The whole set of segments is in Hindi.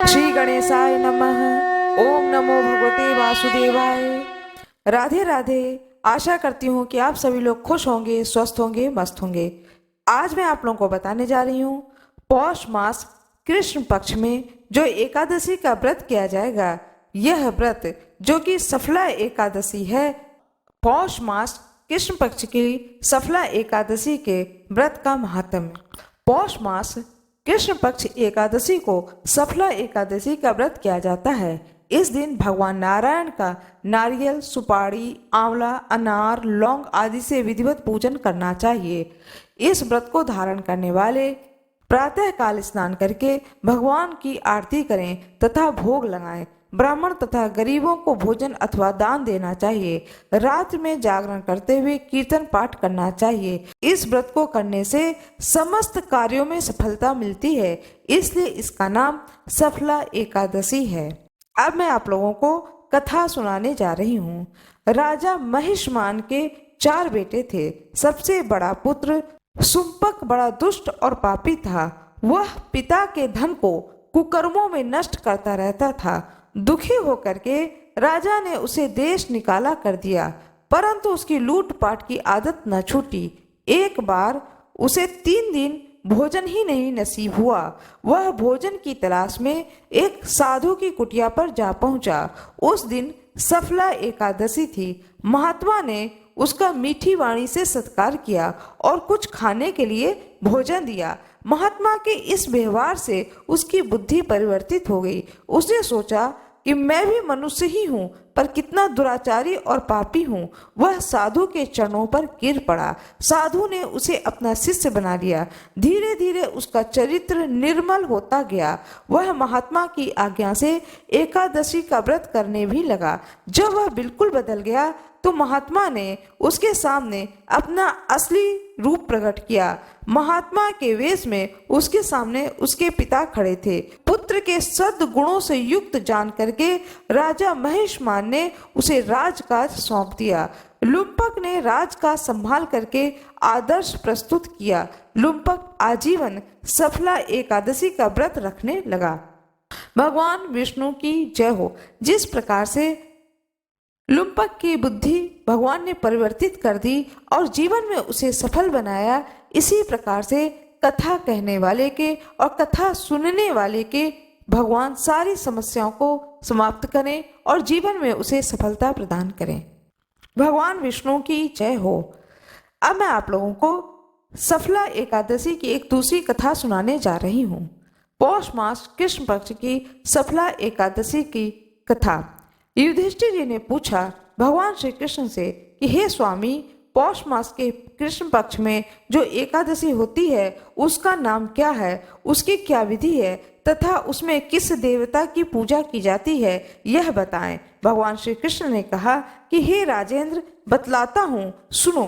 श्री गणेशाय नमः। ओम नमो भगवते वासुदेवाय। राधे राधे। आशा करती हूँ कि आप सभी लोग खुश होंगे, स्वस्थ होंगे, मस्त होंगे। आज मैं आप लोगों को बताने जा रही हूँ पौष मास कृष्ण पक्ष में जो एकादशी का व्रत किया जाएगा। यह व्रत जो कि सफला एकादशी है, पौष मास कृष्ण पक्ष की सफला एकादशी के व्रत का महात्म्य। पौष मास कृष्ण पक्ष एकादशी को सफला एकादशी का व्रत किया जाता है। इस दिन भगवान नारायण का नारियल, सुपारी, आंवला, अनार, लौंग आदि से विधिवत पूजन करना चाहिए। इस व्रत को धारण करने वाले प्रातः काल स्नान करके भगवान की आरती करें तथा भोग लगाएं। ब्राह्मण तथा गरीबों को भोजन अथवा दान देना चाहिए। रात में जागरण करते हुए कीर्तन पाठ करना चाहिए। इस व्रत को करने से समस्त कार्यों में सफलता मिलती है, इसलिए इसका नाम सफला एकादशी है। अब मैं आप लोगों को कथा सुनाने जा रही हूँ। राजा महिष्मान के 4 बेटे थे। सबसे बड़ा पुत्र सुम्पक बड़ा दुष्ट और पापी था। वह पिता के धन को कुकर्मों में नष्ट करता रहता था। दुखी होकर के राजा ने उसे देश निकाला कर दिया, परंतु उसकी लूटपाट की आदत न छूटी। एक बार उसे 3 दिन भोजन ही नहीं नसीब हुआ। वह भोजन की तलाश में एक साधु की कुटिया पर जा पहुंचा। उस दिन सफला एकादशी थी। महात्मा ने उसका मीठी वाणी से सत्कार किया और कुछ खाने के लिए भोजन दिया। महात्मा के इस व्यवहार से उसकी बुद्धि परिवर्तित हो गई। उसने सोचा कि मैं भी मनुष्य ही हूँ, पर कितना दुराचारी और पापी हूँ। वह साधु के चरणों पर गिर पड़ा। साधु ने उसे अपना शिष्य बना लिया। धीरे धीरे उसका चरित्र निर्मल होता गया। वह महात्मा की आज्ञा से एकादशी का व्रत करने भी लगा। जब वह बिल्कुल बदल गया तो महात्मा ने उसके सामने अपना असली रूप प्रकट किया। महात्मा के वेश में उसके सामने उसके पिता खड़े थे। पुत्र के सद्गुणों से युक्त जान करके राजा महिष्मान ने उसे राजकाज सौंप दिया। लुम्पक ने राजकाज संभाल करके आदर्श प्रस्तुत किया। लुम्पक आजीवन सफला एकादशी का व्रत रखने लगा। भगवान विष्णु की जय हो। जिस प्रकार से लुम्पक की बुद्धि भगवान ने परिवर्तित कर दी और जीवन में उसे सफल बनाया, इसी प्रकार से कथा कहने वाले के और कथा सुनने वाले के भगवान सारी समस्याओं को समाप्त करें और जीवन में उसे सफलता प्रदान करें। भगवान विष्णु की जय हो। अब मैं आप लोगों को सफला एकादशी की एक दूसरी कथा सुनाने जा रही हूँ। पौष मास कृष्ण पक्ष की सफला एकादशी की कथा। युधिष्ठिर जी ने पूछा भगवान श्री कृष्ण से कि हे स्वामी, पौष मास के कृष्ण पक्ष में जो एकादशी होती है उसका नाम क्या है, उसकी क्या विधि है तथा उसमें किस देवता की पूजा की जाती है, यह बताएं। भगवान श्री कृष्ण ने कहा कि हे राजेंद्र, बतलाता हूँ, सुनो।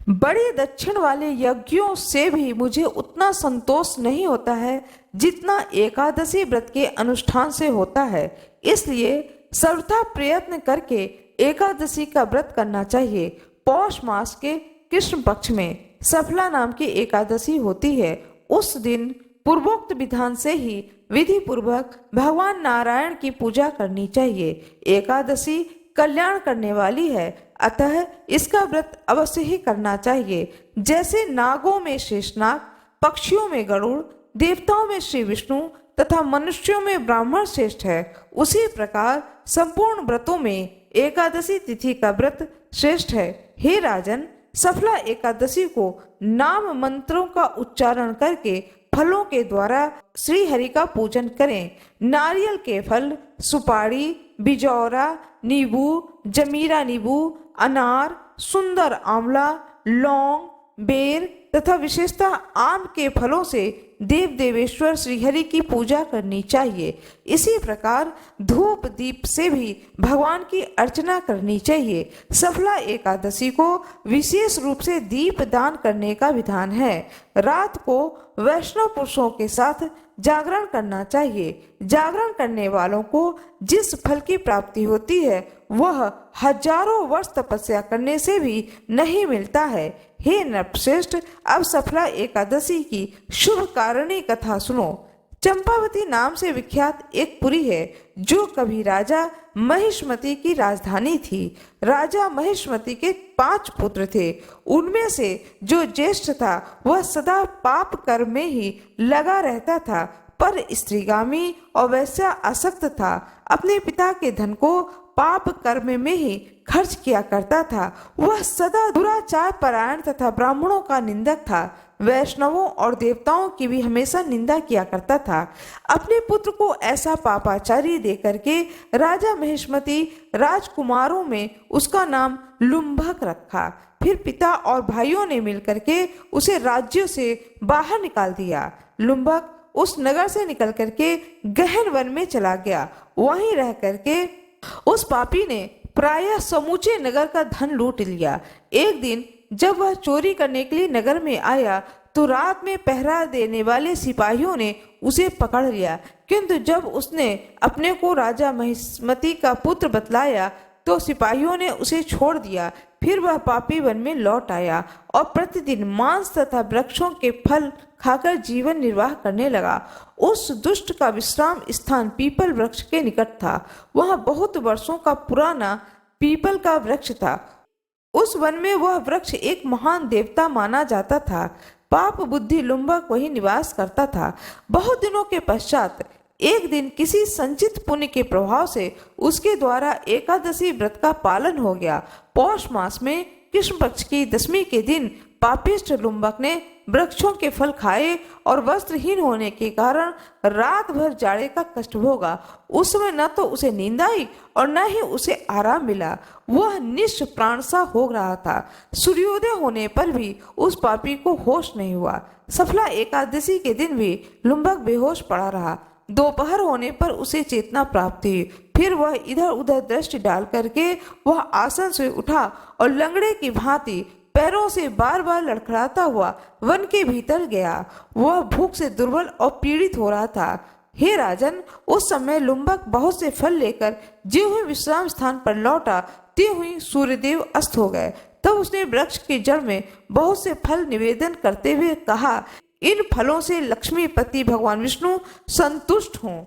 बड़े दक्षिण वाले यज्ञों से भी मुझे उतना संतोष नहीं होता है जितना एकादशी व्रत के अनुष्ठान से होता है। इसलिए सर्वथा प्रयत्न करके एकादशी का व्रत करना चाहिए। पौष मास के कृष्ण पक्ष में सफला नाम की एकादशी होती है। उस दिन पूर्वोक्त विधान से ही विधि पूर्वक भगवान नारायण की पूजा करनी चाहिए। एकादशी कल्याण करने वाली है, अतः इसका व्रत अवश्य ही करना चाहिए। जैसे नागों में शेषनाग, पक्षियों में गरुड़, देवताओं में श्री विष्णु तथा मनुष्यों में ब्राह्मण श्रेष्ठ है, उसी प्रकार संपूर्ण व्रतों में एकादशी तिथि का व्रत श्रेष्ठ है। हे राजन, सफला एकादशी को नाम मंत्रों का उच्चारण करके फलों के द्वारा श्री हरि का पूजन करें। नारियल के फल, सुपारी, बिजौरा नींबू, जमीरा नींबू, अनार, सुंदर आंवला, लौंग, बेर तथा विशेषतः आम के फलों से देव देवेश्वर श्रीहरि की पूजा करनी चाहिए। इसी प्रकार धूप दीप से भी भगवान की अर्चना करनी चाहिए। सफला एकादशी को विशेष रूप से दीप दान करने का विधान है। रात को वैष्णव पुरुषों के साथ जागरण करना चाहिए। जागरण करने वालों को जिस फल की प्राप्ति होती है वह हजारों वर्ष तपस्या करने से भी नहीं मिलता है। हे नरश्रेष्ठ, अब सफला एकादशी की शुभ कारणी कथा सुनो। चंपावती नाम से विख्यात एक पुरी है जो कभी राजा महिष्मति की राजधानी थी। राजा महिष्मति के 5 पुत्र थे। उनमें से जो ज्येष्ठ था वह सदा पाप कर्म में ही लगा रहता था, पर स्त्रीगामी और वैसा आसक्त था। अपने पिता के धन को पाप कर्म में ही खर्च किया करता था। वह सदा दुराचार परायण तथा ब्राह्मणों का निंदक था। वैष्णवों और देवताओं की भी हमेशा निंदा किया करता था। अपने पुत्र को ऐसा पापाचारी दे करके राजा महिष्मति राजकुमारों में उसका नाम लुम्भक रखा। फिर पिता और भाइयों ने मिलकर के उसे राज्यों से बाहर निकाल दिया। लुम्भक उस नगर से निकल करके गहन वन में चला गया। वहीं रह करके उस पापी ने प्रायः समूचे नगर का धन लूट लिया। एक दिन जब वह चोरी करने के लिए नगर में आया तो रात में पहरा देने वाले सिपाहियों ने उसे पकड़ लिया, किंतु जब उसने अपने को राजा महिष्मति का पुत्र बतलाया तो सिपाहियों ने उसे छोड़ दिया। फिर वह पापी वन में लौट आया और प्रतिदिन मांस तथा वृक्षों के फल खाकर जीवन निर्वाह करने लगा। उस दुष्ट का विश्राम स्थान पीपल वृक्ष के निकट था। वह बहुत वर्षों का पुराना पीपल का वृक्ष था। उस वन में वह वृक्ष एक महान देवता माना जाता था। पाप बुद्धि लुम्भक वही निवास करता था। बहुत दिनों के पश्चात एक दिन किसी संचित पुण्य के प्रभाव से उसके द्वारा एकादशी व्रत का पालन हो गया। पौष मास में कृष्ण पक्ष की 10वीं के दिन पापिष्ठ लुम्भक ने वृक्षों के फल खाए और वस्त्रहीन होने के कारण रात भर जाड़े का कष्ट भोगा। उस समय न तो उसे नींद आई और न ही उसे आराम मिला। वह निष्ठ प्राण सा हो रहा था। सूर्योदय होने पर भी उस पापी को होश नहीं हुआ। सफला एकादशी के दिन भी लुम्भक बेहोश पड़ा रहा। दोपहर होने पर उसे चेतना प्राप्त हुई। फिर वह इधर उधर दृष्टि डाल करके वह आसन से उठा और लंगड़े की भांति पैरों से बार बार लड़खड़ाता हुआ वन के भीतर गया। वह भूख से दुर्बल और पीड़ित हो रहा था। हे राजन, उस समय लुम्भक बहुत से फल लेकर ज्यों ही विश्राम स्थान पर लौटा त्यों ही सूर्यदेव अस्त हो गए। तब उसने वृक्ष की जड़ में बहुत से फल निवेदन करते हुए कहा, इन फलों से लक्ष्मीपति भगवान विष्णु संतुष्ट हों।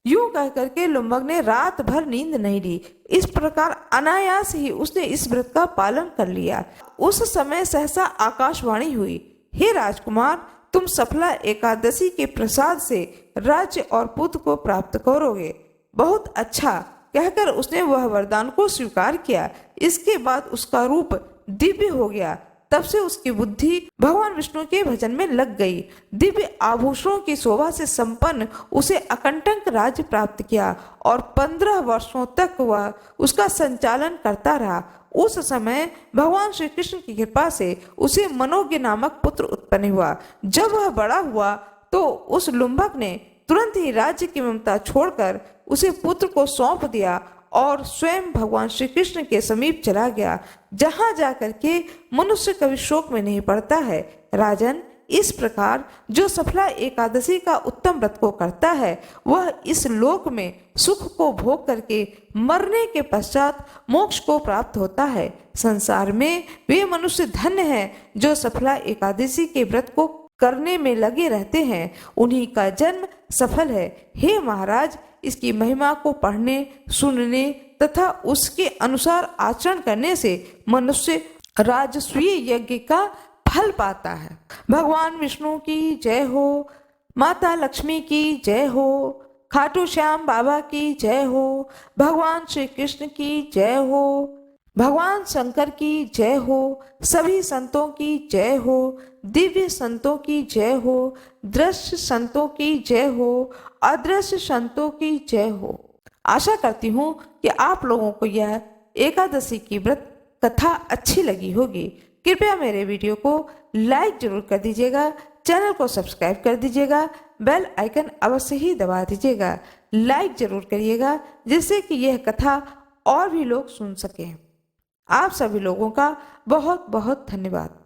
यूं कह करके लुम्भक ने रात भर नींद नहीं ली। इस प्रकार अनायास ही उसने इस व्रत का पालन कर लिया। उस समय सहसा आकाशवाणी हुई, हे राजकुमार, तुम सफला एकादशी के प्रसाद से राज्य और पुत्र को प्राप्त करोगे। बहुत अच्छा कहकर उसने वह वरदान को स्वीकार किया। इसके बाद उसका रूप दिव्य हो गया। तब से उसकी बुद्धि भगवान विष्णु के भजन में लग गई। दिव्य आभूषणों की शोभा से संपन्न उसे अकंटक राज्य प्राप्त किया और 15 वर्षों तक वह उसका संचालन करता रहा। उस समय भगवान श्री कृष्ण की कृपा से उसे मनोज्ञ नामक पुत्र उत्पन्न हुआ। जब वह बड़ा हुआ तो उस लुम्भक ने तुरंत ही राज्य की ममता छोड़कर उसे पुत्र को सौंप दिया और स्वयं भगवान श्री कृष्ण के समीप चला गया, जहां जाकर के मनुष्य कभी शोक में नहीं पड़ता है। राजन, इस प्रकार जो सफला एकादशी का उत्तम व्रत को करता है वह इस लोक में सुख को भोग करके मरने के पश्चात मोक्ष को प्राप्त होता है। संसार में वे मनुष्य धन्य हैं जो सफला एकादशी के व्रत को करने में लगे रहते हैं। उन्हीं का जन्म सफल है। हे महाराज, इसकी महिमा को पढ़ने, सुनने तथा उसके अनुसार आचरण करने से मनुष्य राजसूय यज्ञ का फल पाता है। भगवान विष्णु की जय हो, माता लक्ष्मी की जय हो, खाटू श्याम बाबा की जय हो, भगवान श्री कृष्ण की जय हो, भगवान शंकर की जय हो, सभी संतों की जय हो, दिव्य संतों की जय हो, दृश्य संतों की जय हो, अदृश्य संतों की जय हो। आशा करती हूँ कि आप लोगों को यह एकादशी की व्रत कथा अच्छी लगी होगी। कृपया मेरे वीडियो को लाइक जरूर कर दीजिएगा, चैनल को सब्सक्राइब कर दीजिएगा, बेल आइकन अवश्य ही दबा दीजिएगा। लाइक जरूर करिएगा जिससे कि यह कथा और भी लोग सुन सकें। आप सभी लोगों का बहुत बहुत धन्यवाद।